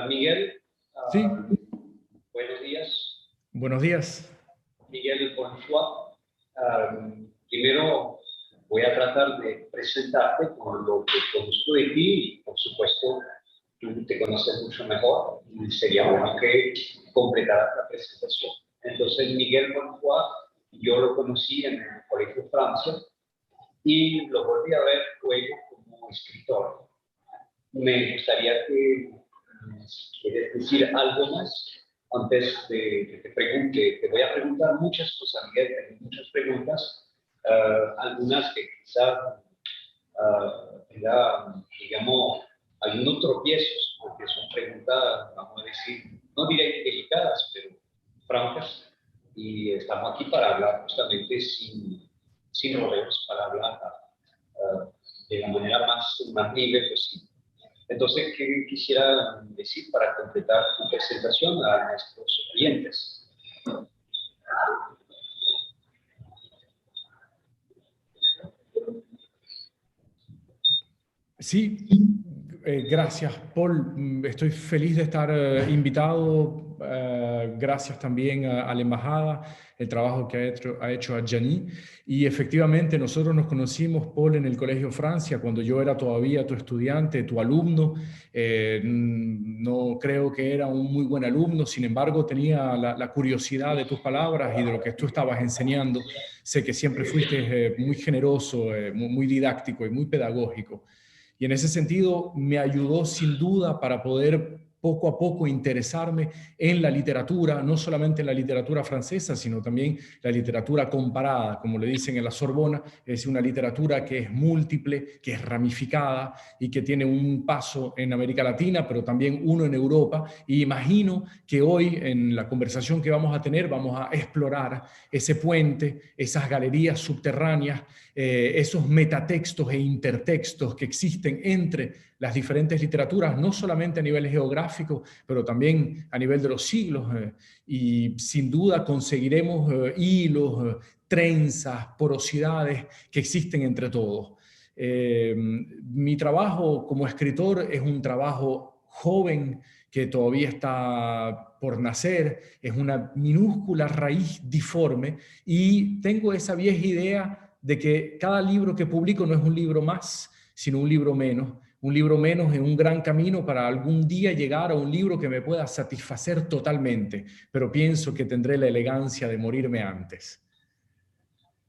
Miguel, Sí, buenos días. buenos días. Miguel, bonsoir. Primero voy a tratar de presentarte con lo que conozco de ti y, por supuesto, tú te conoces mucho mejor y sería bueno que completaras la presentación. Entonces, Miguel Bonfoy, yo lo conocí en el Colegio Francia y lo volví a ver luego como escritor. Me gustaría que, si quieres decir algo más, antes de que te pregunte. Te voy a preguntar muchas cosas, Miguel, tengo muchas preguntas, algunas que quizás digamos, algunos tropiezos, porque son preguntas, vamos a decir, no diré delicadas, pero francas, y estamos aquí para hablar justamente sin rodeos, para hablar de la manera más libre posible. Entonces, ¿qué quisiera decir para completar tu presentación a nuestros oyentes? Sí, gracias, Paul. Estoy feliz de estar invitado. Gracias también a la embajada, el trabajo que ha hecho a Gianni. Y efectivamente nosotros nos conocimos, Paul, en el Colegio Francia, cuando yo era todavía tu estudiante, tu alumno. No creo que era un muy buen alumno, sin embargo tenía la curiosidad de tus palabras y de lo que tú estabas enseñando. Sé que siempre fuiste muy generoso, muy didáctico y muy pedagógico. Y en ese sentido me ayudó sin duda para poder poco a poco interesarme en la literatura, no solamente en la literatura francesa, sino también la literatura comparada, como le dicen en la Sorbona, es una literatura que es múltiple, que es ramificada y que tiene un paso en América Latina, pero también uno en Europa. Y imagino que hoy en la conversación que vamos a tener vamos a explorar ese puente, esas galerías subterráneas, esos metatextos e intertextos que existen entre las diferentes literaturas, no solamente a nivel geográfico, pero también a nivel de los siglos, y sin duda conseguiremos hilos, trenzas, porosidades que existen entre todos. Mi trabajo como escritor es un trabajo joven que todavía está por nacer, es una minúscula raíz diforme y tengo esa vieja idea de que cada libro que publico no es un libro más, sino un libro menos en un gran camino para algún día llegar a un libro que me pueda satisfacer totalmente, pero pienso que tendré la elegancia de morirme antes.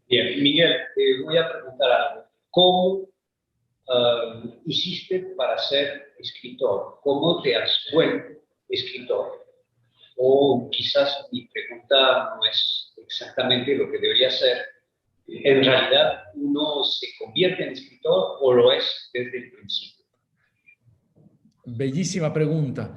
Bien, Miguel, te voy a preguntar algo. ¿Cómo hiciste para ser escritor? ¿Cómo te has vuelto escritor? O quizás mi pregunta no es exactamente lo que debería ser. ¿En realidad uno se convierte en escritor o lo es desde el principio? Bellísima pregunta.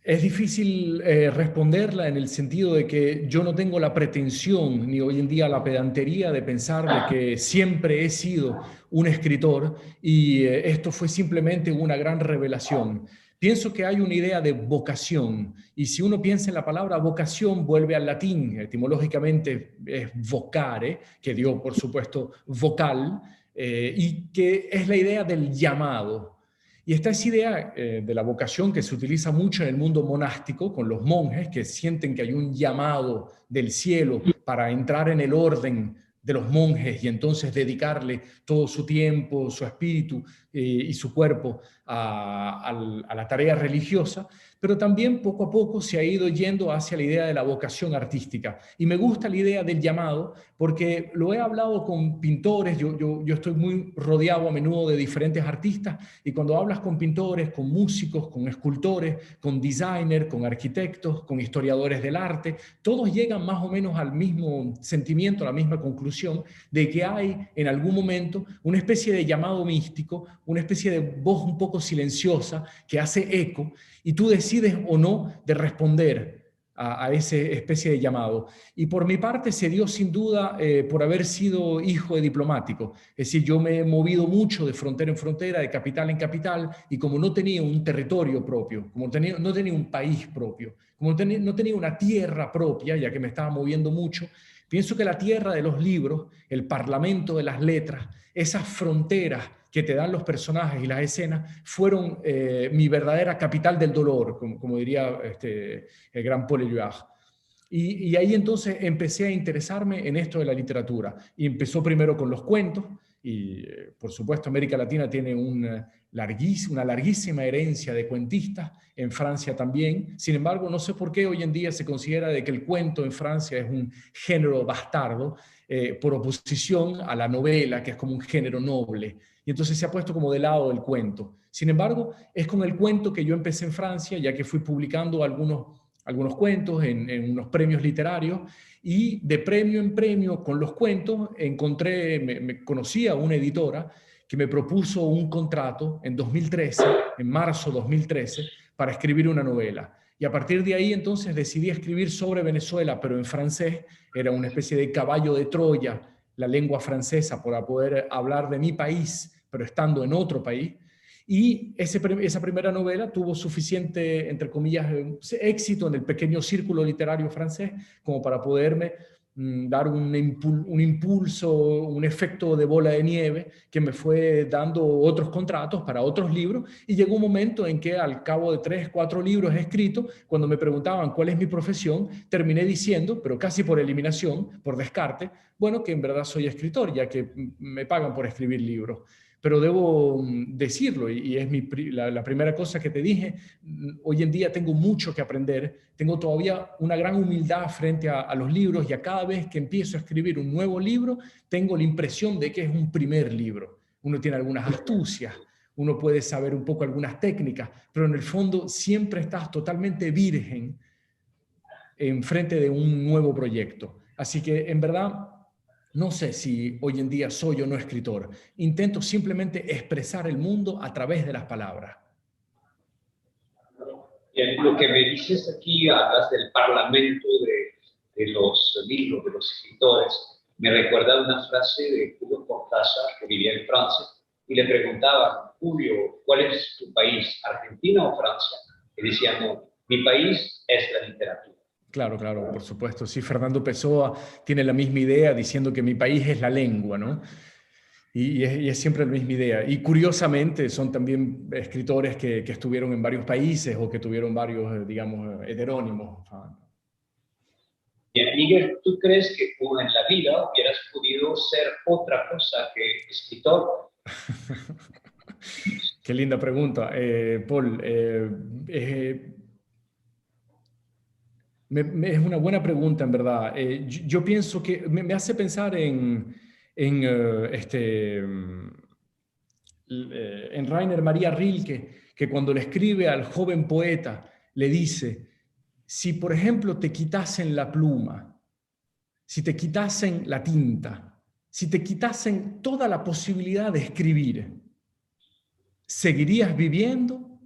Es difícil responderla en el sentido de que yo no tengo la pretensión ni hoy en día la pedantería de pensar de que siempre he sido un escritor y esto fue simplemente una gran revelación. Pienso que hay una idea de vocación y si uno piensa en la palabra vocación vuelve al latín, etimológicamente es vocare, que dio por supuesto vocal, y que es la idea del llamado. Y está esa idea de la vocación que se utiliza mucho en el mundo monástico, con los monjes que sienten que hay un llamado del cielo para entrar en el orden de los monjes y entonces dedicarle todo su tiempo, su espíritu y su cuerpo a la tarea religiosa, pero también poco a poco se ha ido yendo hacia la idea de la vocación artística. Y me gusta la idea del llamado porque lo he hablado con pintores, yo estoy muy rodeado a menudo de diferentes artistas y cuando hablas con pintores, con músicos, con escultores, con designers, con arquitectos, con historiadores del arte, todos llegan más o menos al mismo sentimiento, a la misma conclusión de que hay en algún momento una especie de llamado místico, una especie de voz un poco silenciosa que hace eco y tú decides o no de responder a esa especie de llamado. Y por mi parte se dio sin duda por haber sido hijo de diplomático. Es decir, yo me he movido mucho de frontera en frontera, de capital en capital, y como no tenía un territorio propio, como no tenía un país propio, como no tenía una tierra propia, ya que me estaba moviendo mucho, pienso que la tierra de los libros, el parlamento de las letras, esas fronteras que te dan los personajes y las escenas fueron mi verdadera capital del dolor, como diría el gran Paul Éluard. Y ahí entonces empecé a interesarme en esto de la literatura. Y empezó primero con los cuentos, y por supuesto América Latina tiene una larguísima herencia de cuentistas, en Francia también. Sin embargo, no sé por qué hoy en día se considera de que el cuento en Francia es un género bastardo, por oposición a la novela, que es como un género noble. Y entonces se ha puesto como de lado el cuento. Sin embargo, es con el cuento que yo empecé en Francia, ya que fui publicando algunos cuentos en unos premios literarios, y de premio en premio con los cuentos me conocí a una editora que me propuso un contrato en 2013, en marzo 2013, para escribir una novela. Y a partir de ahí entonces decidí escribir sobre Venezuela, pero en francés. Era una especie de caballo de Troya, la lengua francesa, para poder hablar de mi país, pero estando en otro país. Y esa primera novela tuvo suficiente, entre comillas, éxito en el pequeño círculo literario francés como para poderme dar un impulso, un efecto de bola de nieve que me fue dando otros contratos para otros libros. Y llegó un momento en que al cabo de 3, 4 libros escritos, cuando me preguntaban cuál es mi profesión, terminé diciendo, pero casi por eliminación, por descarte, bueno, que en verdad soy escritor, ya que me pagan por escribir libros. Pero debo decirlo, y es la primera cosa que te dije, hoy en día tengo mucho que aprender, tengo todavía una gran humildad frente a los libros, y a cada vez que empiezo a escribir un nuevo libro, tengo la impresión de que es un primer libro. Uno tiene algunas astucias, uno puede saber un poco algunas técnicas, pero en el fondo siempre estás totalmente virgen en frente de un nuevo proyecto. Así que en verdad no sé si hoy en día soy o no escritor. Intento simplemente expresar el mundo a través de las palabras. Bien, lo que me dices aquí, hablas del parlamento de los libros, de los escritores. Me recuerda una frase de Julio Cortázar, que vivía en Francia, y le preguntaban, Julio, ¿cuál es tu país, Argentina o Francia? Y decía, no, mi país es la literatura. Claro, claro, por supuesto. Sí, Fernando Pessoa tiene la misma idea diciendo que mi país es la lengua, ¿no? Y es siempre la misma idea. Y curiosamente son también escritores que estuvieron en varios países o que tuvieron varios, digamos, heterónimos. Bien, Miguel, ¿tú crees que tú en la vida hubieras podido ser otra cosa que escritor? Qué linda pregunta, Paul. Es una buena pregunta, en verdad. Yo pienso que me hace pensar en Rainer Maria Rilke, que cuando le escribe al joven poeta, le dice, si por ejemplo te quitasen la pluma, si te quitasen la tinta, si te quitasen toda la posibilidad de escribir, ¿seguirías viviendo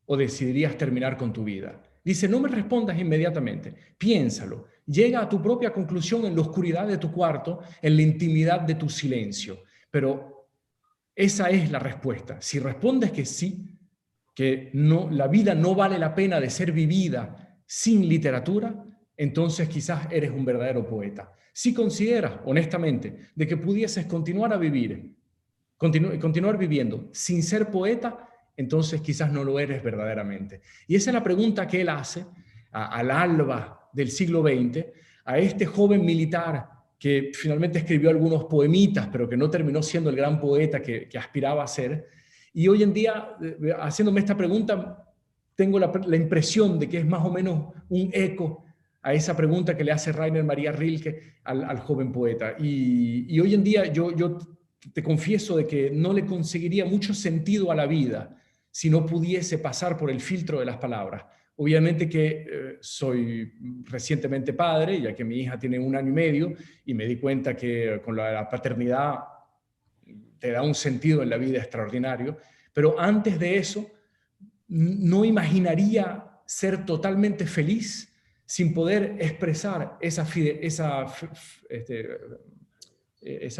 o decidirías terminar con tu vida? Dice, no me respondas inmediatamente, piénsalo, llega a tu propia conclusión en la oscuridad de tu cuarto, en la intimidad de tu silencio, pero esa es la respuesta. Si respondes que sí, que no, la vida no vale la pena de ser vivida sin literatura, entonces quizás eres un verdadero poeta. Si consideras, honestamente, de que pudieses continuar viviendo sin ser poeta, entonces quizás no lo eres verdaderamente. Y esa es la pregunta que él hace al alba del siglo XX a este joven militar que finalmente escribió algunos poemitas, pero que no terminó siendo el gran poeta que aspiraba a ser. Y hoy en día, haciéndome esta pregunta, tengo la impresión de que es más o menos un eco a esa pregunta que le hace Rainer Maria Rilke al joven poeta. Y hoy en día yo te confieso de que no le conseguiría mucho sentido a la vida si no pudiese pasar por el filtro de las palabras. Obviamente que soy recientemente padre, ya que mi hija tiene 1 año y medio, y me di cuenta que con la paternidad te da un sentido en la vida extraordinario, pero antes de eso no imaginaría ser totalmente feliz sin poder expresar esa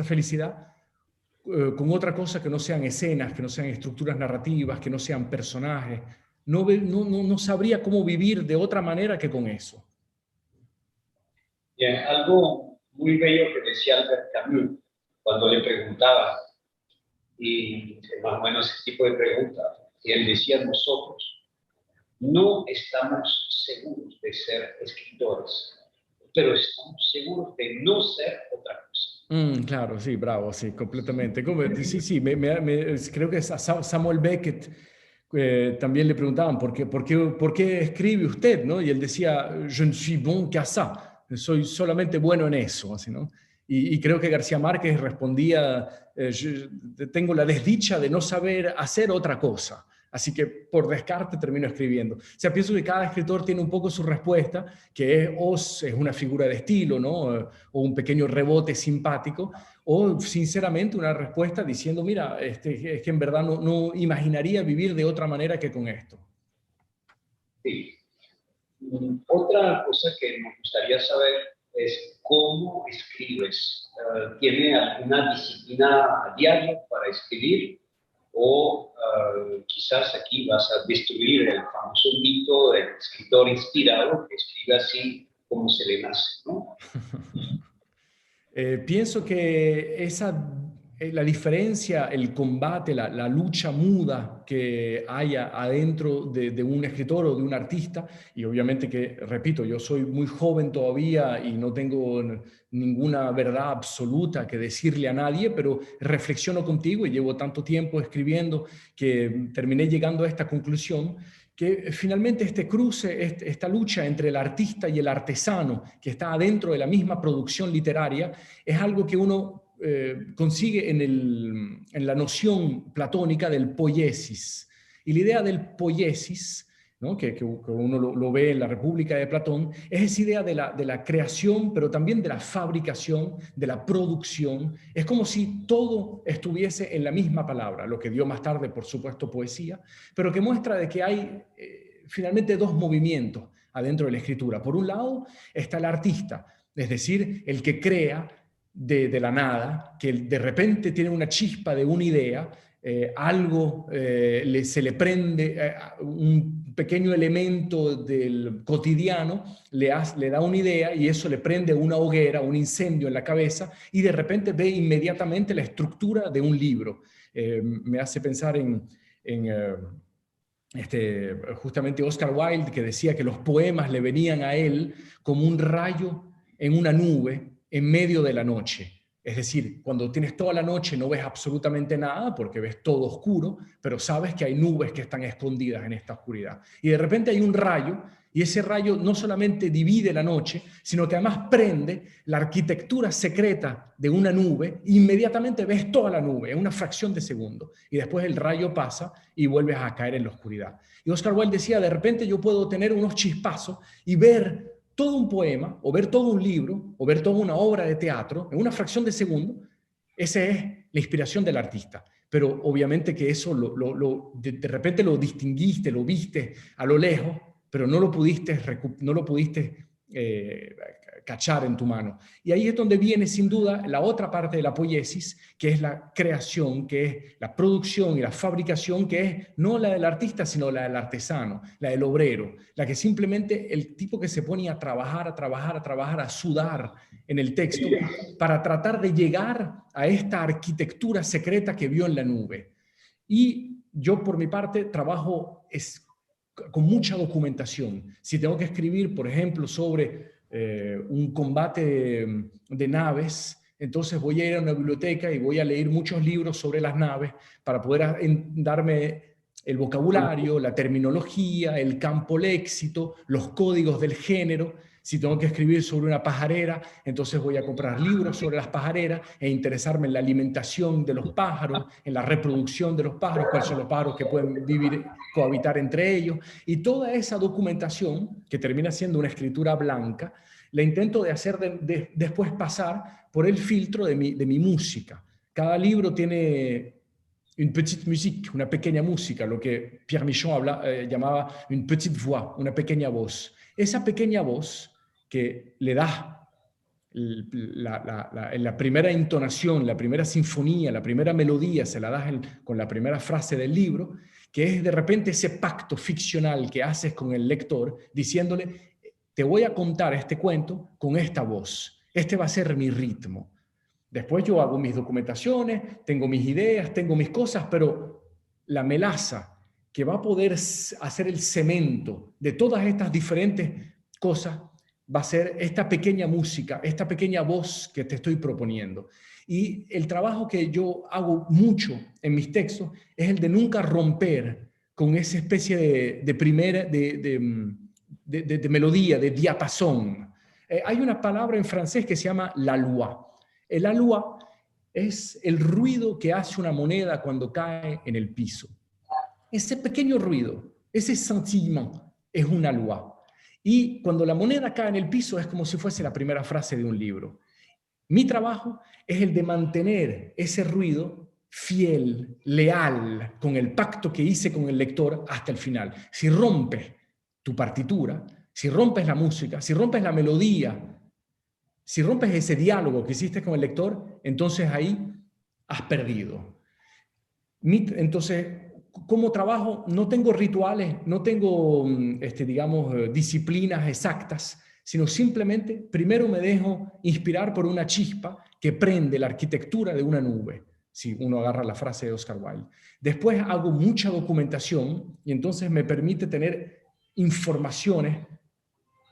felicidad con otra cosa que no sean escenas, que no sean estructuras narrativas, que no sean personajes. No sabría cómo vivir de otra manera que con eso. Bien, algo muy bello que decía Albert Camus cuando le preguntaba, y más o menos ese tipo de pregunta. Y él decía, nosotros no estamos seguros de ser escritores, pero estamos seguros de no ser otra cosa. Claro, sí, bravo, sí, completamente. Sí, sí, creo que a Samuel Beckett también le preguntaban, ¿por qué escribe usted? ¿No? Y él decía, je ne suis bon qu'à ça, soy solamente bueno en eso, así, ¿no? Y creo que García Márquez respondía, yo tengo la desdicha de no saber hacer otra cosa. Así que por descarte termino escribiendo. O sea, pienso que cada escritor tiene un poco su respuesta, que es una figura de estilo, ¿no? O un pequeño rebote simpático, o sinceramente una respuesta diciendo, mira, es que en verdad no imaginaría vivir de otra manera que con esto. Sí. Otra cosa que me gustaría saber es cómo escribes. ¿Tiene alguna disciplina diaria para escribir? O quizás aquí vas a destruir el famoso mito del escritor inspirado que escribe así como se le nace, ¿no? Pienso que la diferencia, el combate, la lucha muda que haya adentro de un escritor o de un artista, y obviamente que, repito, yo soy muy joven todavía y no tengo ninguna verdad absoluta que decirle a nadie, pero reflexiono contigo y llevo tanto tiempo escribiendo que terminé llegando a esta conclusión, que finalmente este cruce, esta lucha entre el artista y el artesano que está adentro de la misma producción literaria, es algo que uno consigue en la noción platónica del poiesis. Y la idea del poiesis, ¿no? que uno lo ve en la República de Platón, es esa idea de la creación, pero también de la fabricación, de la producción. Es como si todo estuviese en la misma palabra, lo que dio más tarde, por supuesto, poesía, pero que muestra de que hay finalmente dos movimientos adentro de la escritura. Por un lado está el artista, es decir, el que crea de la nada, que de repente tiene una chispa de una idea, algo se le prende, un pequeño elemento del cotidiano le da una idea y eso le prende una hoguera, un incendio en la cabeza y de repente ve inmediatamente la estructura de un libro. Me hace pensar en justamente Oscar Wilde, que decía que los poemas le venían a él como un rayo en una nube en medio de la noche. Es decir, cuando tienes toda la noche no ves absolutamente nada porque ves todo oscuro, pero sabes que hay nubes que están escondidas en esta oscuridad. Y de repente hay un rayo, y ese rayo no solamente divide la noche, sino que además prende la arquitectura secreta de una nube, e inmediatamente ves toda la nube en una fracción de segundo, y después el rayo pasa y vuelves a caer en la oscuridad. Y Oscar Wilde decía, de repente yo puedo tener unos chispazos y ver todo un poema, o ver todo un libro, o ver toda una obra de teatro en una fracción de segundo. Esa es la inspiración del artista. Pero obviamente que eso de repente lo distinguiste, lo viste a lo lejos, pero no lo pudiste cachar en tu mano. Y ahí es donde viene sin duda la otra parte de la poiesis, que es la creación, que es la producción y la fabricación, que es no la del artista, sino la del artesano, la del obrero, la que simplemente el tipo que se pone a trabajar, a sudar en el texto para tratar de llegar a esta arquitectura secreta que vio en la nube. Y yo por mi parte trabajo con mucha documentación. Si tengo que escribir, por ejemplo, sobre un combate de naves, entonces voy a ir a una biblioteca y voy a leer muchos libros sobre las naves para poder darme el vocabulario, la terminología, el campo léxico, los códigos del género. Si tengo que escribir sobre una pajarera, entonces voy a comprar libros sobre las pajareras e interesarme en la alimentación de los pájaros, en la reproducción de los pájaros, cuáles son los pájaros que pueden cohabitar entre ellos. Y toda esa documentación, que termina siendo una escritura blanca, la intento de hacer después pasar por el filtro de mi música. Cada libro tiene une petite musique, una pequeña música, lo que Pierre Michon llamaba une petite voix, una pequeña voz. Esa pequeña voz que le da la primera entonación, la primera sinfonía, la primera melodía, se la das con la primera frase del libro, que es de repente ese pacto ficcional que haces con el lector, diciéndole, te voy a contar este cuento con esta voz, este va a ser mi ritmo. Después yo hago mis documentaciones, tengo mis ideas, tengo mis cosas, pero la melaza que va a poder hacer el cemento de todas estas diferentes cosas va a ser esta pequeña música, esta pequeña voz que te estoy proponiendo. Y el trabajo que yo hago mucho en mis textos es el de nunca romper con esa especie de melodía, de diapasón. Hay una palabra en francés que se llama la loi. El la loi es el ruido que hace una moneda cuando cae en el piso. Ese pequeño ruido, ese sentimiento es una loi. Y cuando la moneda cae en el piso es como si fuese la primera frase de un libro. Mi trabajo es el de mantener ese ruido fiel, leal, con el pacto que hice con el lector hasta el final. Si rompes tu partitura, si rompes la música, si rompes la melodía, si rompes ese diálogo que hiciste con el lector, entonces ahí has perdido. Entonces, como trabajo, no tengo rituales, no tengo, digamos, disciplinas exactas, sino simplemente primero me dejo inspirar por una chispa que prende la arquitectura de una nube, si uno agarra la frase de Oscar Wilde. Después hago mucha documentación y entonces me permite tener informaciones,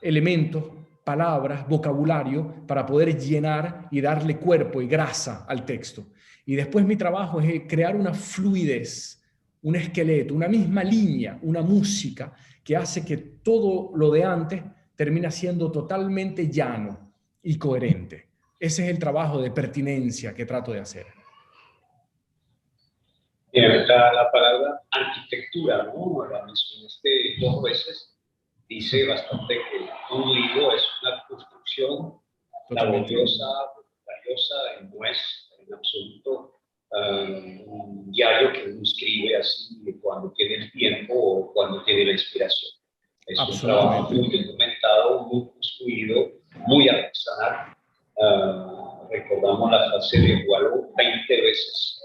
elementos, palabras, vocabulario para poder llenar y darle cuerpo y grasa al texto. Y después mi trabajo es crear una fluidez, un esqueleto, una misma línea, una música que hace que todo lo de antes termina siendo totalmente llano y coherente. Ese es el trabajo de pertinencia que trato de hacer. La palabra arquitectura, ¿no? La mencionaste 2 veces. Dice bastante que un libro es una construcción laboriosa, voluntariosa, y no es en absoluto un diario que uno escribe así cuando tiene el tiempo o cuando tiene la inspiración. Es un trabajo muy documentado, muy construido, muy artesanal. Recordamos la frase de Boileau 20 veces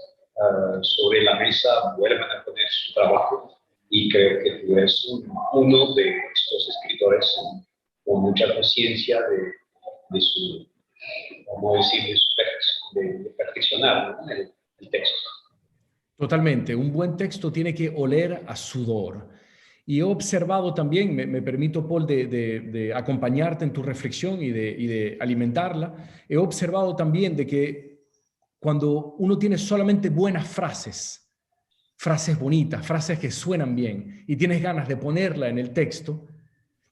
sobre la mesa, vuelvan a poner su trabajo, y creo que tú eres uno de estos escritores con mucha conciencia de su, vamos a decir, de perfeccionar, ¿no? el texto. Totalmente, un buen texto tiene que oler a sudor. Y he observado también, me permito, Paul, de acompañarte en tu reflexión y de alimentarla, he observado también de que cuando uno tiene solamente buenas frases, frases bonitas, frases que suenan bien, y tienes ganas de ponerla en el texto,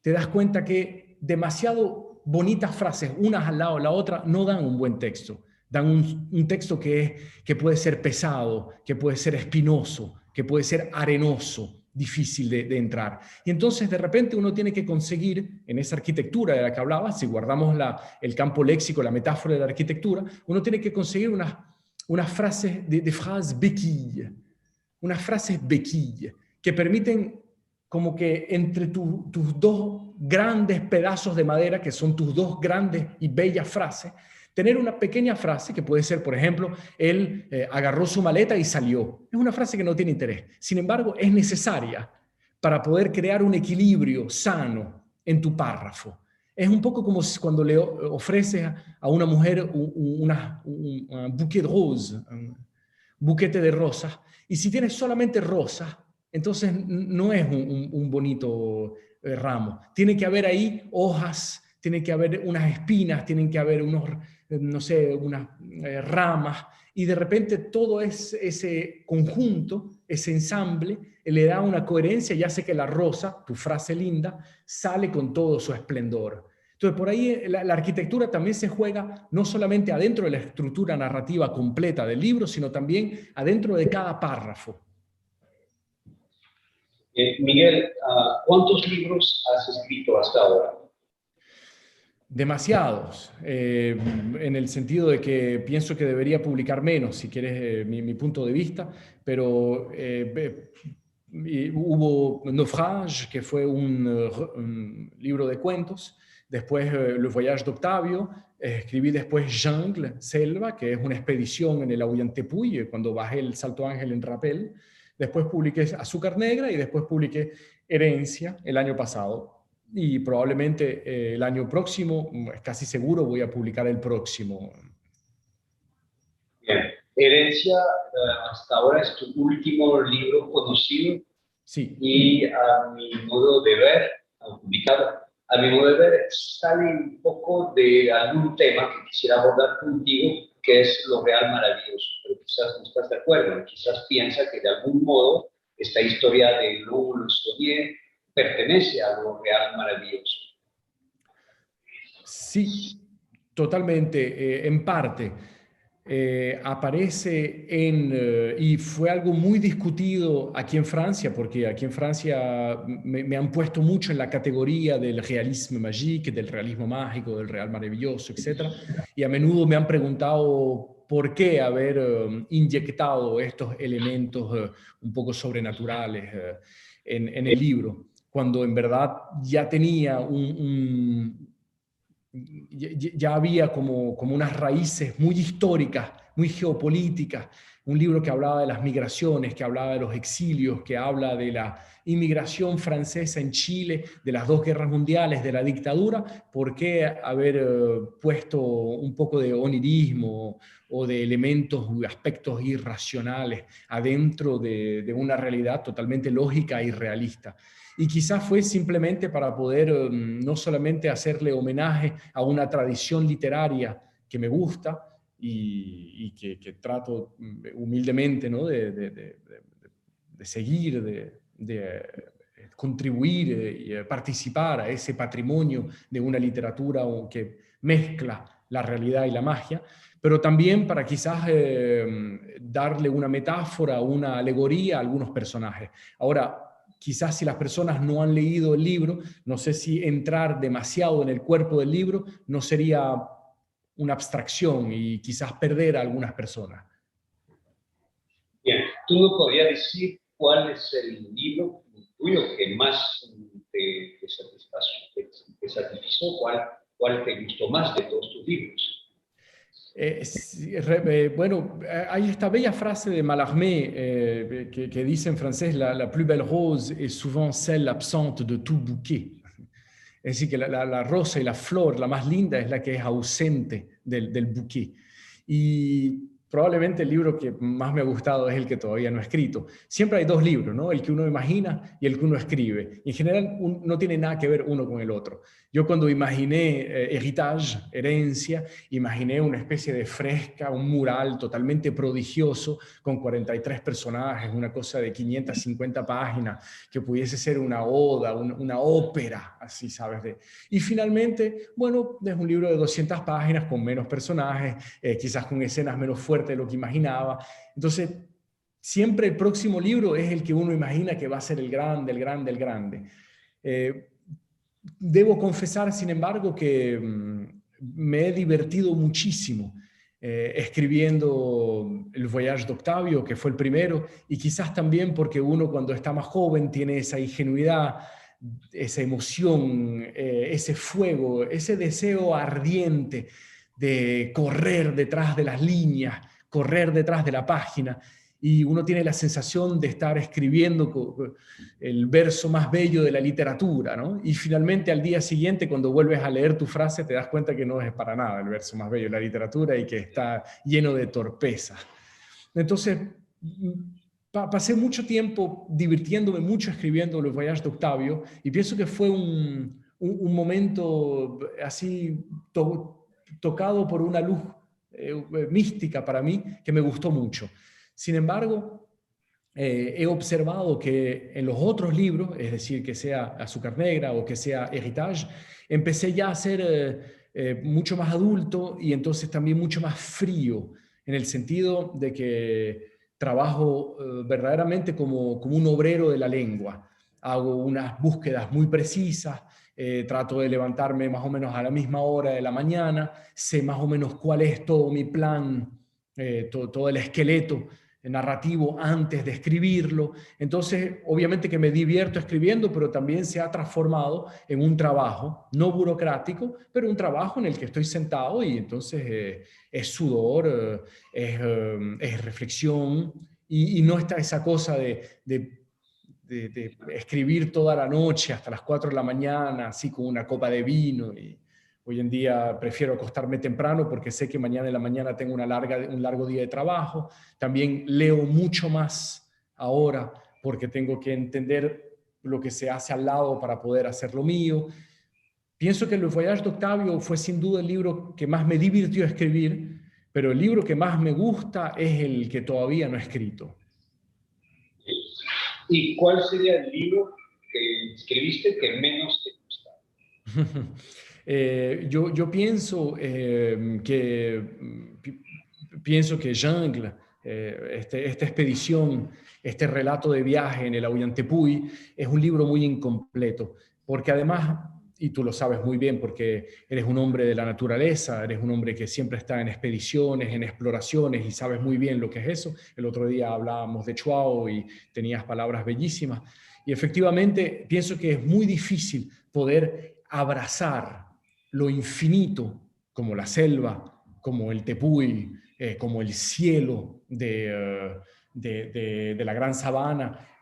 te das cuenta que demasiado bonitas frases, unas al lado de la otra, no dan un buen texto. Dan un texto que puede ser pesado, que puede ser espinoso, que puede ser arenoso, difícil de entrar. Y entonces de repente uno tiene que conseguir, en esa arquitectura de la que hablaba, si guardamos el campo léxico, la metáfora de la arquitectura, uno tiene que conseguir unas frases de phrases béquilles, unas frases béquilles, que permiten como que entre tus 2 grandes pedazos de madera, que son tus 2 grandes y bellas frases, tener una pequeña frase que puede ser, por ejemplo, él agarró su maleta y salió. Es una frase que no tiene interés. Sin embargo, es necesaria para poder crear un equilibrio sano en tu párrafo. Es un poco como cuando le ofreces a una mujer un bouquet de roses, un buquete de rosas, y si tienes solamente rosas, entonces no es un bonito ramo. Tiene que haber ahí hojas, tiene que haber unas espinas, tienen que haber unos, no sé, unas ramas, y de repente todo ese conjunto, ese ensamble, le da una coherencia y hace que la rosa, tu frase linda, sale con todo su esplendor. Entonces, por ahí la arquitectura también se juega no solamente adentro de la estructura narrativa completa del libro, sino también adentro de cada párrafo. Miguel, ¿cuántos libros has escrito hasta ahora? Demasiados, en el sentido de que pienso que debería publicar menos, si quieres mi punto de vista, pero hubo Naufrage, que fue un libro de cuentos, después Le Voyage d'Octavio, escribí después Jungle, Selva, que es una expedición en el Auyantepuy, cuando bajé el Salto Ángel en Rapel, después publiqué Azúcar Negra y después publiqué Herencia el año pasado. Y probablemente el año próximo, casi seguro, voy a publicar el próximo. Herencia, hasta ahora es tu último libro conocido Sí. y a mi modo de ver, publicado, a mi modo de ver, sale un poco de algún tema que quisiera abordar contigo, que es lo real maravilloso, pero quizás no estás de acuerdo, quizás piensa que de algún modo esta historia de Lobo lo soñé pertenece a lo real maravilloso. Sí, totalmente, en parte. Aparece y fue algo muy discutido aquí en Francia, porque aquí en Francia me han puesto mucho en la categoría del realisme magique, del realismo mágico, del real maravilloso, etc. Y a menudo me han preguntado por qué haber inyectado estos elementos un poco sobrenaturales en el libro, cuando en verdad ya tenía ya había como unas raíces muy históricas, muy geopolíticas, un libro que hablaba de las migraciones, que hablaba de los exilios, que habla de la inmigración francesa en Chile, de las dos guerras mundiales, de la dictadura. ¿Por qué haber puesto un poco de onirismo o de elementos o aspectos irracionales adentro de una realidad totalmente lógica y realista? Y quizás fue simplemente para poder no solamente hacerle homenaje a una tradición literaria que me gusta y que trato humildemente, ¿no?, de seguir, de contribuir y participar a ese patrimonio de una literatura que mezcla la realidad y la magia, pero también para quizás darle una metáfora, una alegoría a algunos personajes. Ahora, quizás si las personas no han leído el libro, no sé si entrar demasiado en el cuerpo del libro no sería una abstracción y quizás perder a algunas personas. Bien, ¿tú no podrías decir cuál es el libro tuyo que más te satisfizo? ¿Cuál te gustó más de todos tus libros? Bueno, hay esta bella frase de Mallarmé que dice en francés, la plus belle rose est souvent celle absente de tout bouquet. Es decir, que la rosa y la flor, la más linda, es la que es ausente del bouquet. Y probablemente el libro que más me ha gustado es el que todavía no he escrito. Siempre hay dos libros, ¿no? El que uno imagina y el que uno escribe. Y en general no tiene nada que ver uno con el otro. Yo cuando imaginé Héritage, herencia, imaginé una especie de fresca, un mural totalmente prodigioso con 43 personajes, una cosa de 550 páginas, que pudiese ser una oda, una ópera, así, ¿sabes? Y finalmente, bueno, es un libro de 200 páginas con menos personajes, quizás con escenas menos fuertes de lo que imaginaba. Entonces, siempre el próximo libro es el que uno imagina que va a ser el grande, el grande, el grande. Debo confesar, sin embargo, que me he divertido muchísimo escribiendo El Voyage d'Octavio, que fue el primero, y quizás también porque uno cuando está más joven tiene esa ingenuidad, esa emoción, ese fuego, ese deseo ardiente de correr detrás de las líneas, correr detrás de la página, y uno tiene la sensación de estar escribiendo el verso más bello de la literatura, ¿no? Y finalmente al día siguiente, cuando vuelves a leer tu frase, te das cuenta que no es para nada el verso más bello de la literatura y que está lleno de torpeza. Entonces, pasé mucho tiempo divirtiéndome mucho escribiendo Le Voyage d'Octavio y pienso que fue un momento así tocado por una luz mística para mí que me gustó mucho. Sin embargo, he observado que en los otros libros, es decir, que sea Azúcar Negra o que sea Héritage, empecé ya a ser mucho más adulto y entonces también mucho más frío, en el sentido de que trabajo verdaderamente como un obrero de la lengua. Hago unas búsquedas muy precisas, trato de levantarme más o menos a la misma hora de la mañana, sé más o menos cuál es todo mi plan, todo el esqueleto narrativo antes de escribirlo. Entonces, obviamente que me divierto escribiendo, pero también se ha transformado en un trabajo, no burocrático, pero un trabajo en el que estoy sentado y entonces es sudor, es reflexión y no está esa cosa de escribir toda la noche hasta las 4 de la mañana, así con una copa de vino. Hoy en día prefiero acostarme temprano porque sé que mañana en la mañana tengo un largo día de trabajo. También leo mucho más ahora porque tengo que entender lo que se hace al lado para poder hacer lo mío. Pienso que Le Voyage d'Octavio fue sin duda el libro que más me divirtió escribir, pero el libro que más me gusta es el que todavía no he escrito. ¿Y cuál sería el libro que escribiste que menos te gusta? Yo pienso pienso que Jungle, esta expedición, este relato de viaje en el Ollantaytambo, es un libro muy incompleto, porque además, y tú lo sabes muy bien porque eres un hombre de la naturaleza, eres un hombre que siempre está en expediciones, en exploraciones y sabes muy bien lo que es eso. El otro día hablábamos de Chuao y tenías palabras bellísimas. Y efectivamente pienso que es muy difícil poder abrazar lo infinito, como la selva, como el tepuy, como el cielo de la gran sabana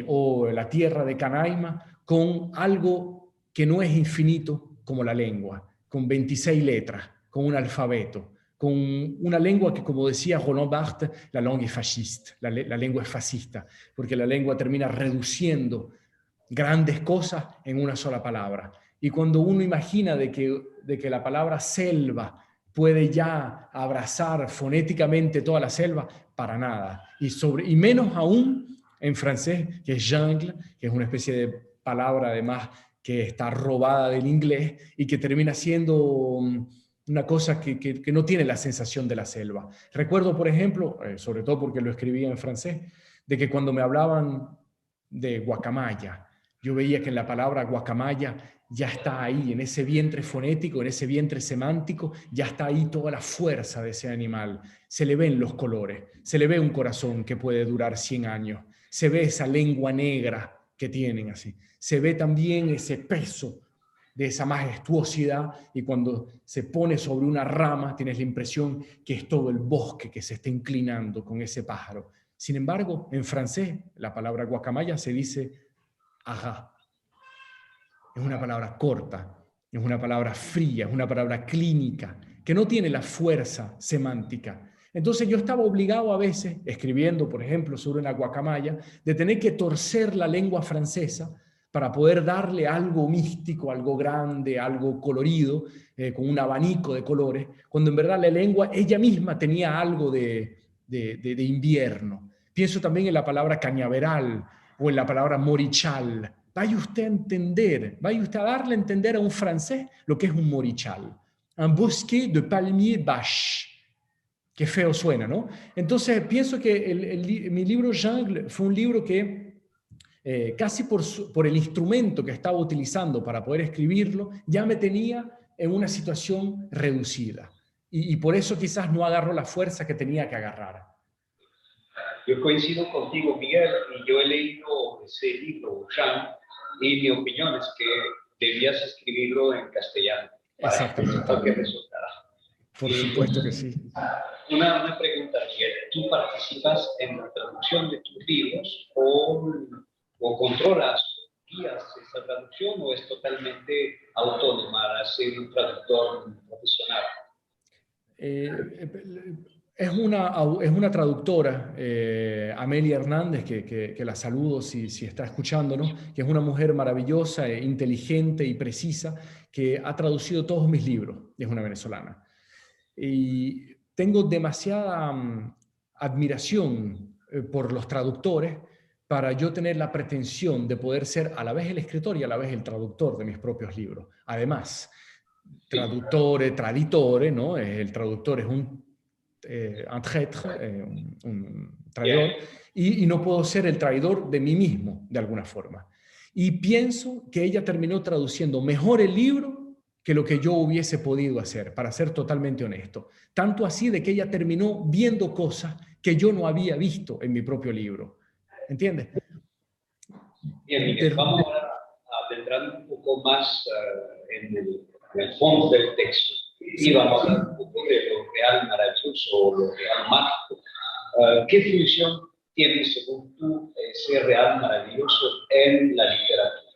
o la tierra de Canaima, con algo que no es infinito como la lengua, con 26 letras, con un alfabeto, con una lengua que, como decía Roland Barthes, la langue est fasciste, la lengua es fascista, porque la lengua termina reduciendo grandes cosas en una sola palabra. Y cuando uno imagina de que la palabra selva puede ya abrazar fonéticamente toda la selva, para nada. Y menos aún en francés, que es jungle, que es una especie de palabra además que está robada del inglés y que termina siendo una cosa que no tiene la sensación de la selva. Recuerdo, por ejemplo, sobre todo porque lo escribía en francés, de que cuando me hablaban de guacamaya, yo veía que en la palabra guacamaya ya está ahí, en ese vientre fonético, en ese vientre semántico, ya está ahí toda la fuerza de ese animal. Se le ven los colores, se le ve un corazón que puede durar 100 años, se ve esa lengua negra que tienen así, se ve también ese peso de esa majestuosidad y cuando se pone sobre una rama tienes la impresión que es todo el bosque que se está inclinando con ese pájaro. Sin embargo, en francés, la palabra guacamaya se dice ajá. Es una palabra corta, es una palabra fría, es una palabra clínica, que no tiene la fuerza semántica. Entonces yo estaba obligado a veces, escribiendo, por ejemplo, sobre una guacamaya, de tener que torcer la lengua francesa para poder darle algo místico, algo grande, algo colorido, con un abanico de colores, cuando en verdad la lengua ella misma tenía algo de invierno. Pienso también en la palabra cañaveral o en la palabra morichal. Vaya usted a entender, vaya usted a darle a entender a un francés lo que es un morichal. Un bosquet de palmiers bâches. Qué feo suena, ¿no? Entonces pienso que mi libro Jungle fue un libro que casi por el instrumento que estaba utilizando para poder escribirlo, ya me tenía en una situación reducida. Y por eso quizás no agarró la fuerza que tenía que agarrar. Yo coincido contigo, Miguel, y yo he leído ese libro, Jean, y mi opinión es que debías escribirlo en castellano para que Exactamente. sepa que resultará. Por supuesto que sí. Una pregunta, Miguel. ¿Tú participas en la traducción de tus libros o controlas, guías esa traducción o es totalmente autónoma al ser un traductor profesional? Es una traductora, Amelia Hernández, que la saludo si está escuchándonos, que es una mujer maravillosa, inteligente y precisa, que ha traducido todos mis libros, y es una venezolana. Y tengo demasiada admiración por los traductores para yo tener la pretensión de poder ser a la vez el escritor y a la vez el traductor de mis propios libros. Además, traditore, ¿no? El traductor es un traître, un traidor, y no puedo ser el traidor de mí mismo, de alguna forma. Y pienso que ella terminó traduciendo mejor el libro que lo que yo hubiese podido hacer, para ser totalmente honesto. Tanto así de que ella terminó viendo cosas que yo no había visto en mi propio libro. ¿Entiendes? Bien, Miguel, vamos ahora a adentrar un poco más en el fondo del texto y vamos a hablar un poco de lo real maravilloso o lo real mágico. ¿Qué función tiene, según tú, ese real maravilloso en la literatura?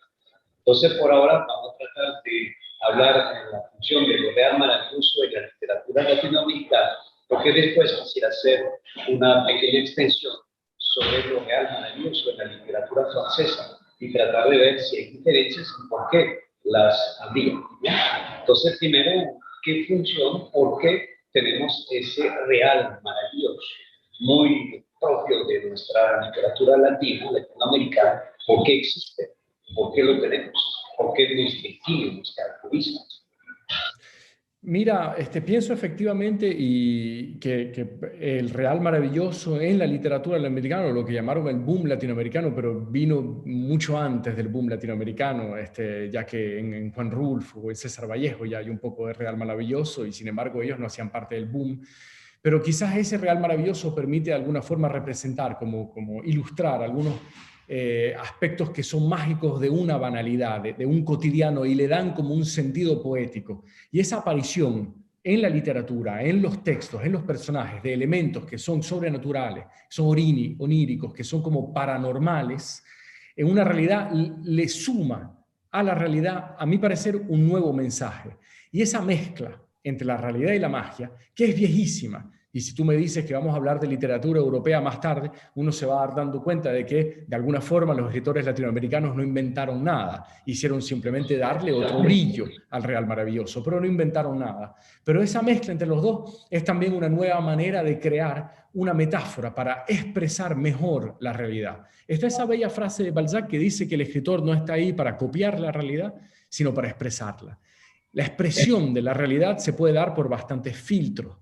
Entonces, por ahora vamos a tratar de hablar en la función de lo real maravilloso de la literatura latinoamericana, porque después quisiera hacer una pequeña extensión sobre lo real maravilloso de la literatura francesa y tratar de ver si hay diferencias y por qué las habría. Entonces, primero, ¿qué función, por qué tenemos ese real maravilloso muy propio de nuestra literatura latina, latinoamericana? ¿Por qué existe? ¿Por qué lo tenemos? ¿Por qué nos define, nos caracteriza? Mira, pienso efectivamente que el real maravilloso en la literatura latinoamericana, lo que llamaron el boom latinoamericano, pero vino mucho antes del boom latinoamericano, ya que en Juan Rulfo o en César Vallejo ya hay un poco de real maravilloso y sin embargo ellos no hacían parte del boom. Pero quizás ese real maravilloso permite de alguna forma representar, como ilustrar algunos aspectos que son mágicos de una banalidad, de un cotidiano, y le dan como un sentido poético. Y esa aparición en la literatura, en los textos, en los personajes, de elementos que son sobrenaturales, son oníricos, que son como paranormales, en una realidad le suma a la realidad, a mi parecer, un nuevo mensaje. Y esa mezcla entre la realidad y la magia, que es viejísima. Y si tú me dices que vamos a hablar de literatura europea más tarde, uno se va a dar dando cuenta de que, de alguna forma, los escritores latinoamericanos no inventaron nada. Hicieron simplemente darle otro brillo al real maravilloso, pero no inventaron nada. Pero esa mezcla entre los dos es también una nueva manera de crear una metáfora para expresar mejor la realidad. Está esa bella frase de Balzac que dice que el escritor no está ahí para copiar la realidad, sino para expresarla. La expresión de la realidad se puede dar por bastantes filtros.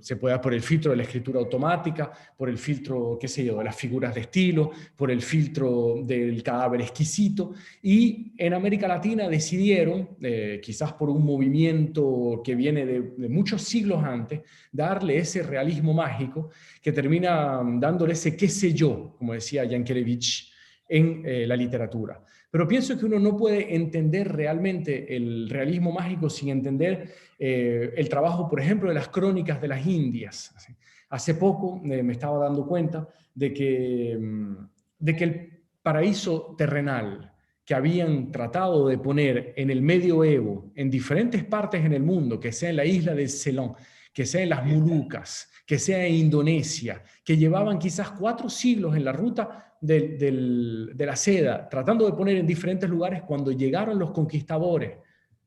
Se puede dar por el filtro de la escritura automática, por el filtro, qué sé yo, de las figuras de estilo, por el filtro del cadáver exquisito. Y en América Latina decidieron, quizás por un movimiento que viene de muchos siglos antes, darle ese realismo mágico que termina dándole ese qué sé yo, como decía Jankelevich, en la literatura. Pero pienso que uno no puede entender realmente el realismo mágico sin entender el trabajo, por ejemplo, de las crónicas de las Indias. Hace poco me estaba dando cuenta de que el paraíso terrenal que habían tratado de poner en el medioevo, en diferentes partes en el mundo, que sea en la isla de Ceylon, que sea en las Molucas, que sea en Indonesia, que llevaban quizás 4 siglos en la ruta de la seda, tratando de poner en diferentes lugares. Cuando llegaron los conquistadores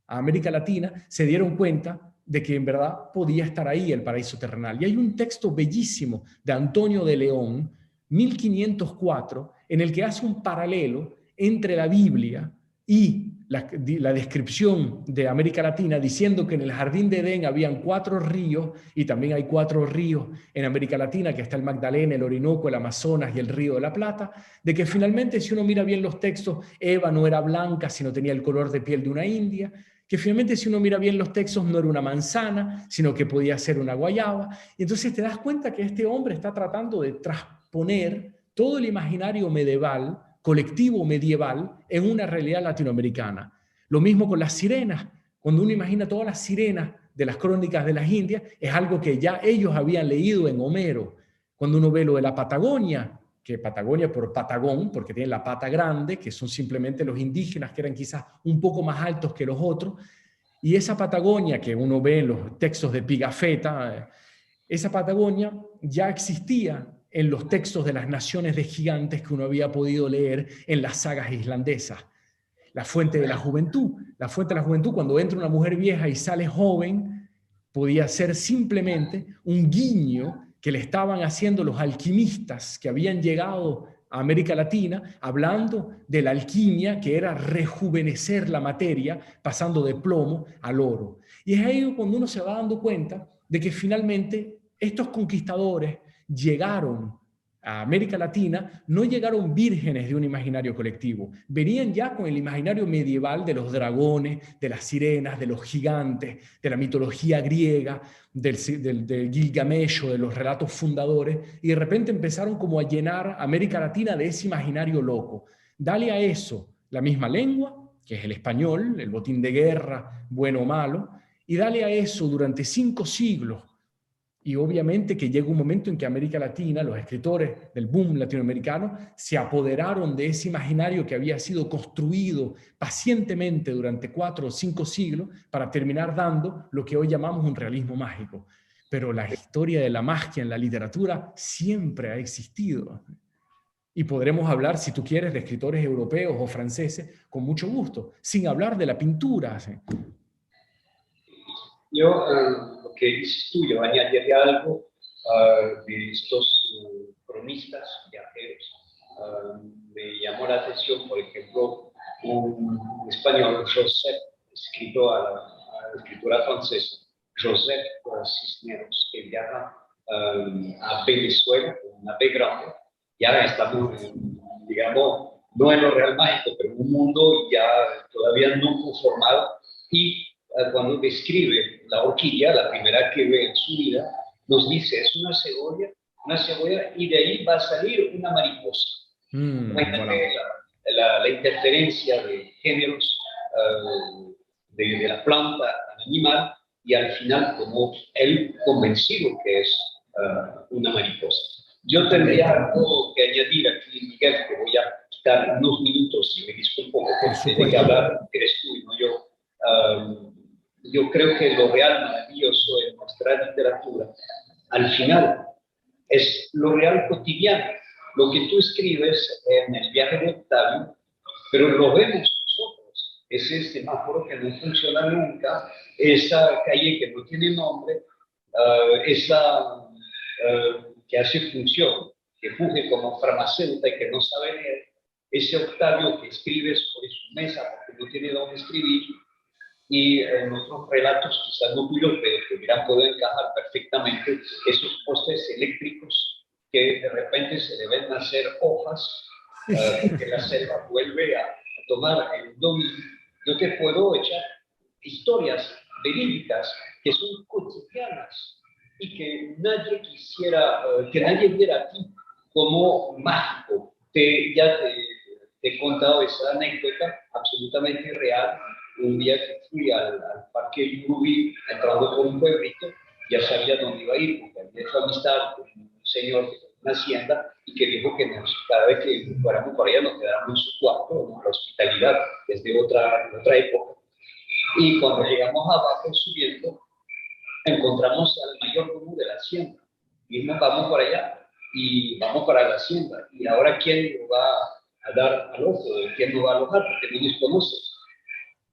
a América Latina, se dieron cuenta de que en verdad podía estar ahí el paraíso terrenal. Y hay un texto bellísimo de Antonio de León, 1504, en el que hace un paralelo entre la Biblia y la descripción de América Latina, diciendo que en el jardín de Edén habían 4 ríos, y también hay 4 ríos en América Latina, que está el Magdalena, el Orinoco, el Amazonas y el Río de la Plata, de que finalmente, si uno mira bien los textos, Eva no era blanca, sino tenía el color de piel de una india, que finalmente, si uno mira bien los textos, no era una manzana, sino que podía ser una guayaba. Y entonces te das cuenta que este hombre está tratando de transponer todo el imaginario medieval, colectivo medieval, en una realidad latinoamericana. Lo mismo con las sirenas. Cuando uno imagina todas las sirenas de las crónicas de las Indias, es algo que ya ellos habían leído en Homero. Cuando uno ve lo de la Patagonia, que Patagonia por Patagón, porque tienen la pata grande, que son simplemente los indígenas que eran quizás un poco más altos que los otros, y esa Patagonia que uno ve en los textos de Pigafetta, esa Patagonia ya existía en los textos de las naciones de gigantes que uno había podido leer en las sagas islandesas. La fuente de la juventud. La fuente de la juventud, cuando entra una mujer vieja y sale joven, podía ser simplemente un guiño que le estaban haciendo los alquimistas que habían llegado a América Latina, hablando de la alquimia, que era rejuvenecer la materia, pasando de plomo al oro. Y es ahí cuando uno se va dando cuenta de que finalmente estos conquistadores llegaron a América Latina, no llegaron vírgenes de un imaginario colectivo, venían ya con el imaginario medieval de los dragones, de las sirenas, de los gigantes, de la mitología griega, del Gilgamesh, de los relatos fundadores, y de repente empezaron como a llenar América Latina de ese imaginario loco. Dale a eso la misma lengua, que es el español, el botín de guerra, bueno o malo, y dale a eso durante 5 siglos Y obviamente que llega un momento en que América Latina, los escritores del boom latinoamericano, se apoderaron de ese imaginario que había sido construido pacientemente durante 4 o 5 siglos para terminar dando lo que hoy llamamos un realismo mágico. Pero la historia de la magia en la literatura siempre ha existido. Y podremos hablar, si tú quieres, de escritores europeos o franceses con mucho gusto, sin hablar de la pintura. ¿Sí? Yo, lo que dices tú, yo añadiría algo de estos cronistas viajeros. Me llamó la atención, por ejemplo, un español, Josep, escrito a la escritura francesa, Josep Cisneros, que viaja a Venezuela, con una B grande. Ya estamos, digamos, no en lo real mágico, pero en un mundo ya todavía no conformado. Y cuando describe la horquilla, la primera que ve en su vida, nos dice, es una cebolla, y de ahí va a salir una mariposa. Voilà. La interferencia de géneros de la planta al animal, y al final como él convencido que es una mariposa. Yo tendría algo que añadir aquí, Miguel, que voy a quitar unos minutos y me disculpo porque tiene que hablar, eres tú y no yo. Yo creo que lo real maravilloso en nuestra literatura, al final, es lo real cotidiano, lo que tú escribes en el viaje de Octavio, pero lo vemos nosotros. Ese semáforo que no funciona nunca, esa calle que no tiene nombre, esa que hace función, que funge como farmacéutica y que no sabe leer, ese Octavio que escribe sobre su mesa porque no tiene dónde escribir, y en otros relatos, quizás no tuyos, pero que hubieran podido encajar perfectamente esos postes eléctricos que de repente se le ven nacer hojas, porque la selva vuelve a tomar el dominio. Yo te puedo echar historias verídicas que son cotidianas y que nadie quisiera, que nadie viera a ti como mágico. Ya te he contado esa anécdota absolutamente real. Un día que fui al parque Yurubi, entrando por un pueblito, ya sabía dónde iba a ir, porque había hecho amistad con un señor de una hacienda y que dijo que cada vez que fuéramos por allá nos quedáramos en su cuarto, la hospitalidad desde otra época. Y cuando llegamos abajo subiendo, encontramos al mayordomo de la hacienda. Y nos vamos por allá y vamos para la hacienda. Y ahora, ¿quién nos va a dar al ojo? ¿Quién nos va a alojar? Porque no nos conoce.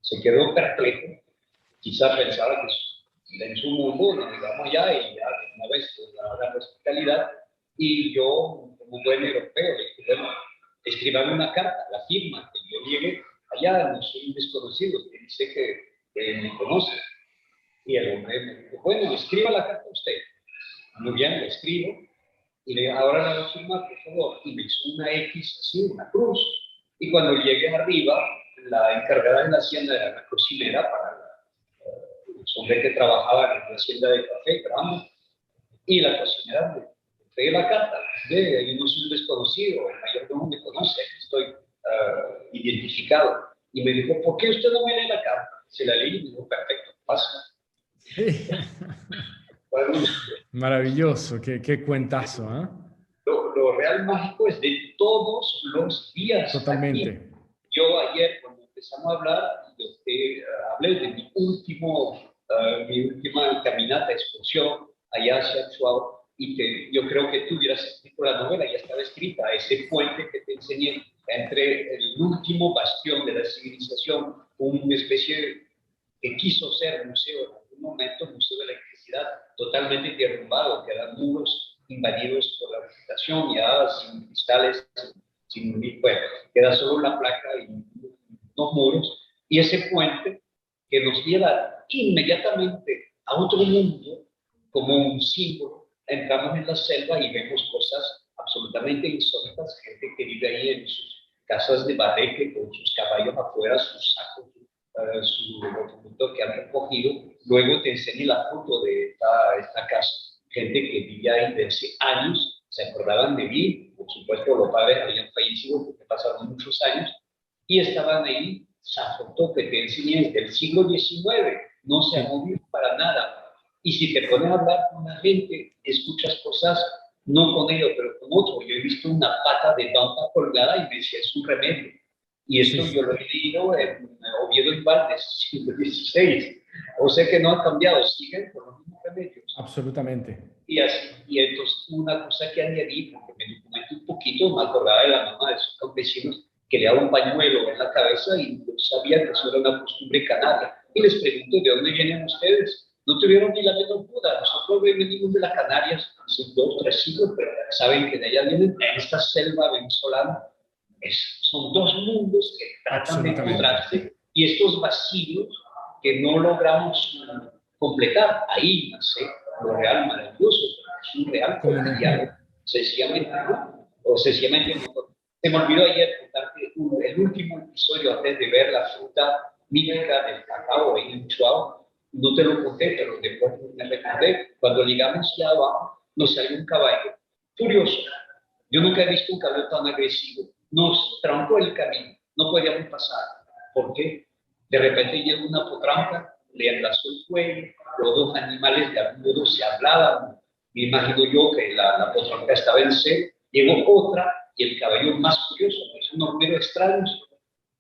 Se quedó perplejo, quizá pensaba que en su mundo nos íbamos allá y ya una vez la hospitalidad, y yo, como buen europeo, le dije, bueno, escriban una carta, la firma, que yo llegue allá, no soy un desconocido, que dice que me conoce. Y el hombre me dijo, bueno, escriba la carta usted. Muy bien, la escribo, y le digo, ahora la va a firmar, por favor, y me hizo una X así, una cruz, y cuando llegué arriba, la encargada de la hacienda era la cocinera para los hombres que trabajaban en la hacienda de café, grande, y la cocinera me entregué la carta, yo no soy un desconocido, el mayordomo me conoce, estoy identificado, y me dijo, ¿por qué usted no me lee la carta? Se la leí y me dijo, perfecto, pasa. Bueno, Maravilloso, qué cuentazo, ¿eh? Lo real mágico es de todos los días. Totalmente. Aquí. Yo ayer, cuando empezamos a hablar, hablé de mi última caminata, excursión allá hacia Chihuahua, y yo creo que tú hubieras escrito la novela, ya estaba escrita, ese puente que te enseñé entre el último bastión de la civilización, una especie que quiso ser museo en algún momento, museo de la electricidad, totalmente derrumbado, que eran muros invadidos por la vegetación, ya sin cristales, bueno, queda solo la placa y unos muros, y ese puente que nos lleva inmediatamente a otro mundo, como un símbolo. Entramos en la selva y vemos cosas absolutamente insólitas, gente que vive ahí en sus casas de barreque, con sus caballos afuera, sus sacos, su documento que han recogido. Luego te enseñé la foto de esta casa, gente que vivía ahí desde hace años, se acordaban de mí, por supuesto los padres habían fallecido porque pasaron muchos años, y estaban ahí. Esa foto que te enseñé es del siglo XIX, no se ha movido para nada. Y si te pones a hablar con la gente, escuchas cosas, no con ellos, pero con otro. Yo he visto una pata de bamba colgada y me decía, es un remedio. Y esto Sí, yo lo he leído en Oviedo y Valdes, siglo XVI. O sea que no ha cambiado, siguen con los mismos remedios. absolutamente. Y así, y entonces una cosa que añadí, porque me documenté un poquito, me acordaba de la mamá de esos campesinos que le daba un pañuelo en la cabeza y yo sabía que eso era una costumbre canaria. Y les pregunto, ¿de dónde vienen ustedes? No tuvieron ni la menor duda. Nosotros venimos de las Canarias hace 2 o 3 siglos, pero saben que de allá vienen en esta selva venezolana. Son dos mundos que tratan de Absolutamente. encontrarse y estos vacíos que no logramos completar. Ahí nace lo real maravilloso, es un real ¿Cómo no? cotidiano, sencillamente, ¿no? O sencillamente no. Se me olvidó ayer contarte el último episodio antes de ver la fruta mítica del cacao en el Chuao. No te lo conté, pero después me recordé. Cuando llegamos ya abajo, nos salió un caballo furioso. Yo nunca he visto un caballo tan agresivo. Nos trancó el camino, no podíamos pasar. ¿Por qué? De repente llegó una potranca, le enlazó el cuello, los dos animales de algún modo se hablaban. Me imagino yo que la potranca estaba en celo. Llegó otra y el caballo más curioso, es unos meros extraños.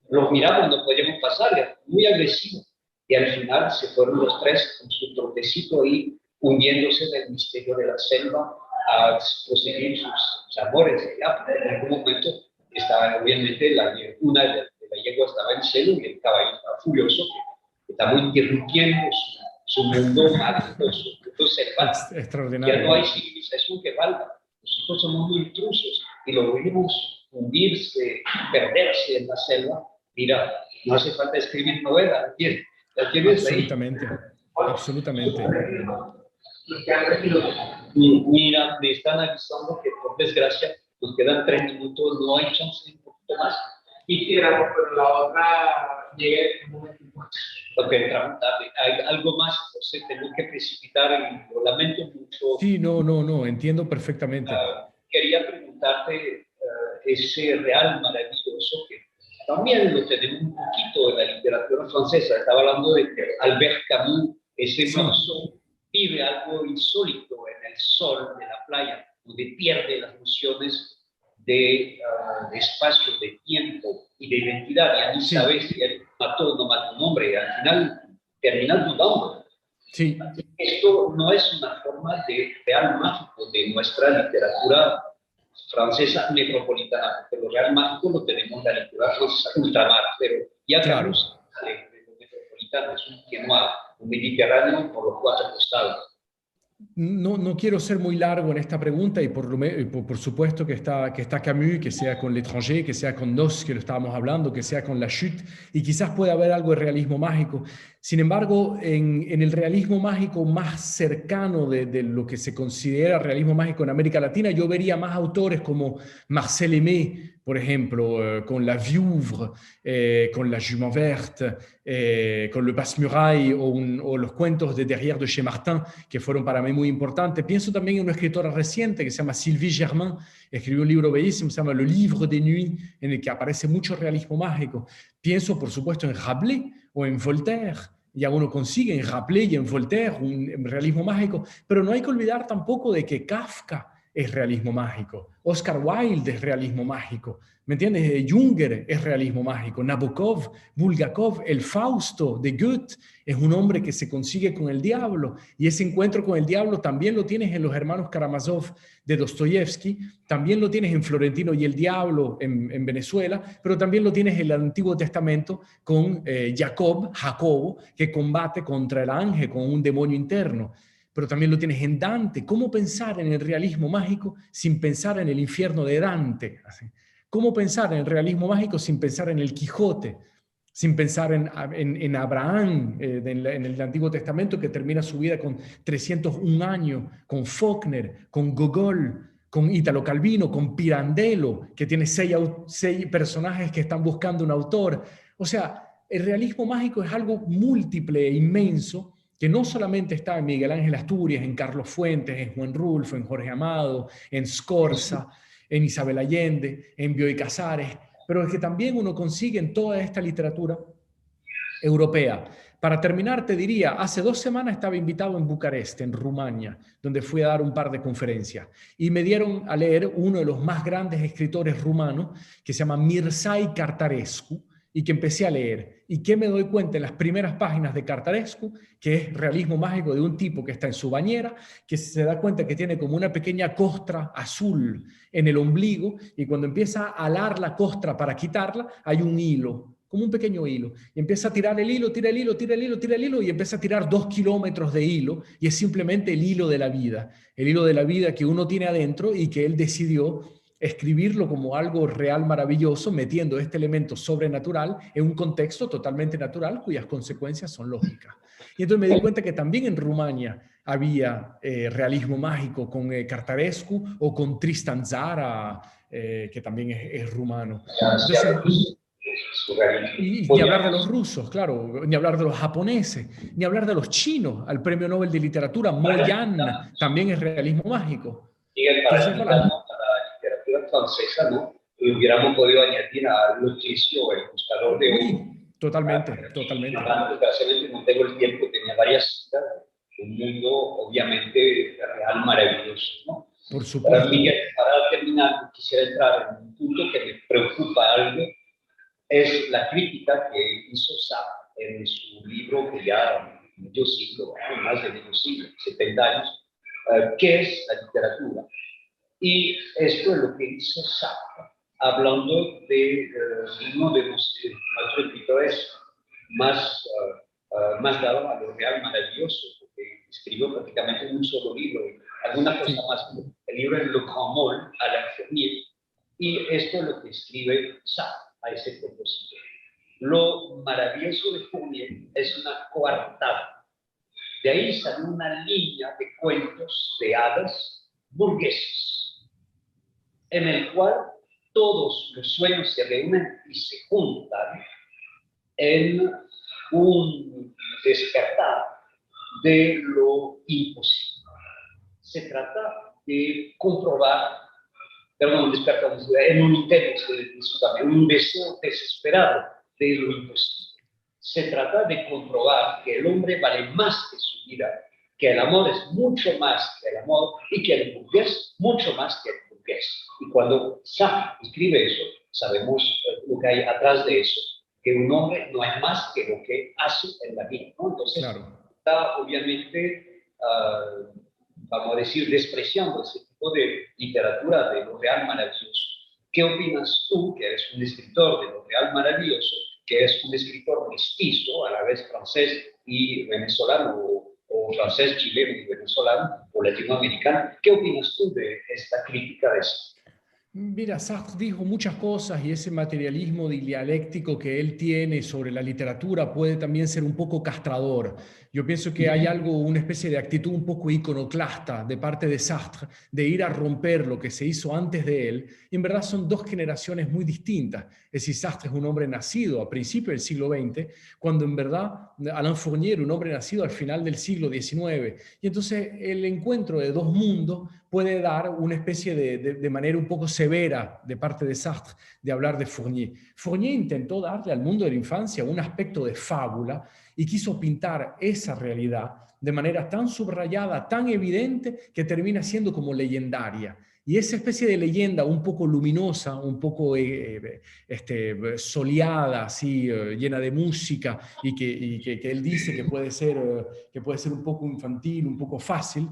Los miramos, no podíamos pasar, muy agresivo. Y al final se fueron los tres con su trotecito ahí, hundiéndose en el misterio de la selva a proseguir sus amores. Ya, en algún momento estaba, obviamente, una de la yegua estaba en celo y el caballo estaba furioso, que estaba interrumpiendo su mundo mágico, su mundo selvático. Ya no hay Extraordinario. civilización que valga. Nosotros somos muy intrusos y lo vimos hundirse, perderse en la selva. Mira, no hace falta escribir novela, la tienes ahí. Absolutamente. Absolutamente. Mira, me están avisando que por desgracia nos quedan 3 minutos, no hay chance de un poquito más. Quisiéramos, pero la otra llegué en un momento. Ok, entramos tarde. Hay algo más, José, tengo que precipitar y lo lamento mucho. Sí, no, no, no, entiendo perfectamente. Quería preguntarte ese real maravilloso que también lo tenemos un poquito en la literatura francesa. Estaba hablando de que Albert Camus, ese Sí, mozo, vive algo insólito en el sol de la playa, donde pierde las nociones de espacio, de tiempo y de identidad. Ya ni sí, sabe si él mató o no mató un hombre. Y al final termina dudando. sí. Esto no es una forma de real mágico de nuestra literatura francesa metropolitana, porque lo real mágico lo tenemos en la literatura francesa ultramar, pero ya Claro. Camus sale de lo metropolitano, es un tema mediterráneo por los 4 costados. No, no quiero ser muy largo en esta pregunta y por supuesto que está Camus, que sea con L'Étranger, que sea con Nos, que lo estábamos hablando, que sea con La Chute, y quizás pueda haber algo de realismo mágico. Sin embargo, en el realismo mágico más cercano de lo que se considera realismo mágico en América Latina, yo vería más autores como Marcel Aimé, por ejemplo, con La Vieuvre, con La Jument Verte, con Le Passe-Muraille o los cuentos de Derrière de chez Martin, que fueron para mí muy importantes. Pienso también en una escritora reciente que se llama Sylvie Germain, escribió un libro bellísimo, se llama Le Livre des Nuits, en el que aparece mucho realismo mágico. Pienso, por supuesto, en Rabelais o en Voltaire. Ya uno consigue en Rabelais y en Voltaire un realismo mágico, pero no hay que olvidar tampoco de que Kafka es realismo mágico, Oscar Wilde es realismo mágico, ¿me entiendes? Junger es realismo mágico, Nabokov, Bulgakov, el Fausto de Goethe es un hombre que se consigue con el diablo, y ese encuentro con el diablo también lo tienes en Los hermanos Karamazov de Dostoyevsky, también lo tienes en Florentino y el diablo en Venezuela, pero también lo tienes en el Antiguo Testamento con Jacobo, que combate contra el ángel, con un demonio interno. Pero también lo tienes en Dante. ¿Cómo pensar en el realismo mágico sin pensar en el infierno de Dante? ¿Cómo pensar en el realismo mágico sin pensar en el Quijote? Sin pensar en Abraham en el Antiguo Testamento, que termina su vida con 301 años, con Faulkner, con Gogol, con Italo Calvino, con Pirandello, que tiene 6 personajes que están buscando un autor. O sea, el realismo mágico es algo múltiple e inmenso, que no solamente está en Miguel Ángel Asturias, en Carlos Fuentes, en Juan Rulfo, en Jorge Amado, en Scorza, en Isabel Allende, en Bioy Casares, pero es que también uno consigue en toda esta literatura europea. Para terminar, te diría, hace 2 semanas estaba invitado en Bucarest, en Rumania, donde fui a dar un par de conferencias. Y me dieron a leer uno de los más grandes escritores rumanos, que se llama Mircea Cartarescu, y que empecé a leer. ¿Y qué me doy cuenta en las primeras páginas de Cartarescu? Que es realismo mágico de un tipo que está en su bañera, que se da cuenta que tiene como una pequeña costra azul en el ombligo, y cuando empieza a alar la costra para quitarla, hay un hilo, como un pequeño hilo, y empieza a tirar el hilo, tira el hilo, tira el hilo, tira el hilo, y empieza a tirar 2 kilómetros de hilo, y es simplemente el hilo de la vida, el hilo de la vida que uno tiene adentro y que él decidió escribirlo como algo real maravilloso, metiendo este elemento sobrenatural en un contexto totalmente natural cuyas consecuencias son lógicas. Y entonces me di cuenta que también en Rumania había realismo mágico con Cartarescu o con Tristan Tzara, que también es rumano. Entonces, y ni hablar de los rusos, claro, ni hablar de los japoneses, ni hablar de los chinos. Al Premio Nobel de Literatura, Mo Yan, también es realismo mágico. Y el Entonces, para la literatura francesa, ¿no? Y hubiéramos podido añadir a Lutecio, el buscador de oro. Totalmente, totalmente. Desgraciadamente no tengo el tiempo, tenía varias citas. Un mundo, obviamente, real, maravilloso, ¿no? Por supuesto. Para terminar, quisiera entrar en un punto que me preocupa algo, es la crítica que hizo Sartre en su libro que ya medio siglo, más de medio siglo, 70 años, ¿qué es la literatura? Y esto es lo que hizo Sartre, hablando de uno de nuestros escritores más dado a lo real maravilloso, porque escribió prácticamente un solo libro, alguna cosa más. El libro es Le Grand Mol, Alain Fournier, y esto es lo que escribe Sartre a ese propósito. Lo maravilloso de Fournier es una coartada. De ahí sale una línea de cuentos de hadas burgueses, en el cual todos los sueños se reúnen y se juntan en un despertar de lo imposible. Se trata de comprobar, perdón, despertar en un intento, un deseo desesperado de lo imposible. Se trata de comprobar que el hombre vale más que su vida, que el amor es mucho más que el amor y que el burgués mucho más que el burgués. Y cuando Sartre escribe eso, sabemos lo que hay atrás de eso, que un hombre no es más que lo que hace en la vida, ¿no? Entonces, está obviamente, vamos a decir, despreciando ese tipo de literatura de lo real maravilloso. ¿Qué opinas tú, que eres un escritor de lo real maravilloso, que eres un escritor mestizo, a la vez francés y venezolano, o francés, chileno y venezolano, o latinoamericano? ¿Qué opinas tú de esta crítica de eso? Mira, Sartre dijo muchas cosas y ese materialismo dialéctico que él tiene sobre la literatura puede también ser un poco castrador. Yo pienso que hay algo, una especie de actitud un poco iconoclasta de parte de Sartre, de ir a romper lo que se hizo antes de él. Y en verdad son 2 generaciones muy distintas. Es decir, Sartre es un hombre nacido a principios del siglo XX, cuando en verdad Alain Fournier, un hombre nacido al final del siglo XIX. Y entonces el encuentro de 2 mundos puede dar una especie de manera un poco severa de parte de Sartre de hablar de Fournier. Fournier intentó darle al mundo de la infancia un aspecto de fábula y quiso pintar esa realidad de manera tan subrayada, tan evidente, que termina siendo como legendaria. Y esa especie de leyenda un poco luminosa, un poco soleada, así, llena de música, y que él dice que puede ser un poco infantil, un poco fácil.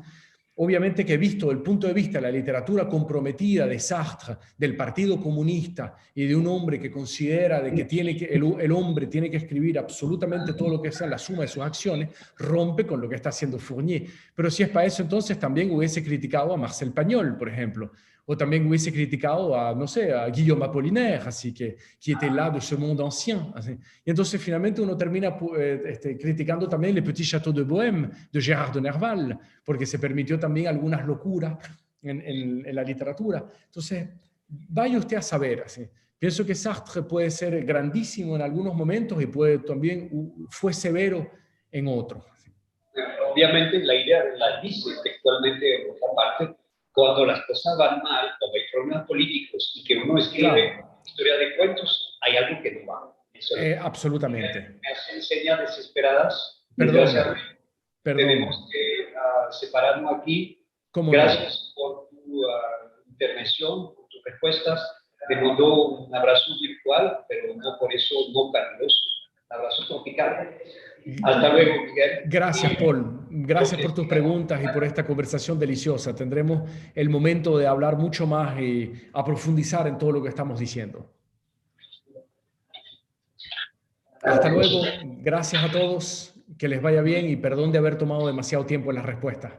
Obviamente que visto desde el punto de vista de la literatura comprometida de Sartre, del Partido Comunista y de un hombre que considera de que el hombre tiene que escribir absolutamente todo lo que sea la suma de sus acciones, rompe con lo que está haciendo Fournier. Pero si es para eso, entonces también hubiese criticado a Marcel Pagnol, por ejemplo, o también hubiese criticado a, no sé, a Guillaume Apollinaire, así que était là de ce monde ancien. Así. Y entonces finalmente uno termina criticando también Le Petit Château de Bohème de Gérard de Nerval, porque se permitió también algunas locuras en la literatura. Entonces, vaya usted a saber. Así. Pienso que Sartre puede ser grandísimo en algunos momentos y fue severo en otros. Obviamente la idea la dice textualmente en otra parte, cuando las cosas van mal, cuando hay problemas políticos y que uno escribe historia de cuentos, hay algo que no va. Eso es. Absolutamente. Me hacen señas desesperadas. Perdón, Desgraciadamente, perdón. tenemos que separarnos aquí. ¿Cómo no? Gracias por tu intervención, por tus respuestas. Te mando un abrazo virtual, pero no por eso no caluroso. Un abrazo tropical. Hasta luego, Miguel. Gracias, Paul. Gracias por tus preguntas y por esta conversación deliciosa. Tendremos el momento de hablar mucho más y a profundizar en todo lo que estamos diciendo. Hasta luego. Gracias a todos. Que les vaya bien y perdón de haber tomado demasiado tiempo en las respuestas.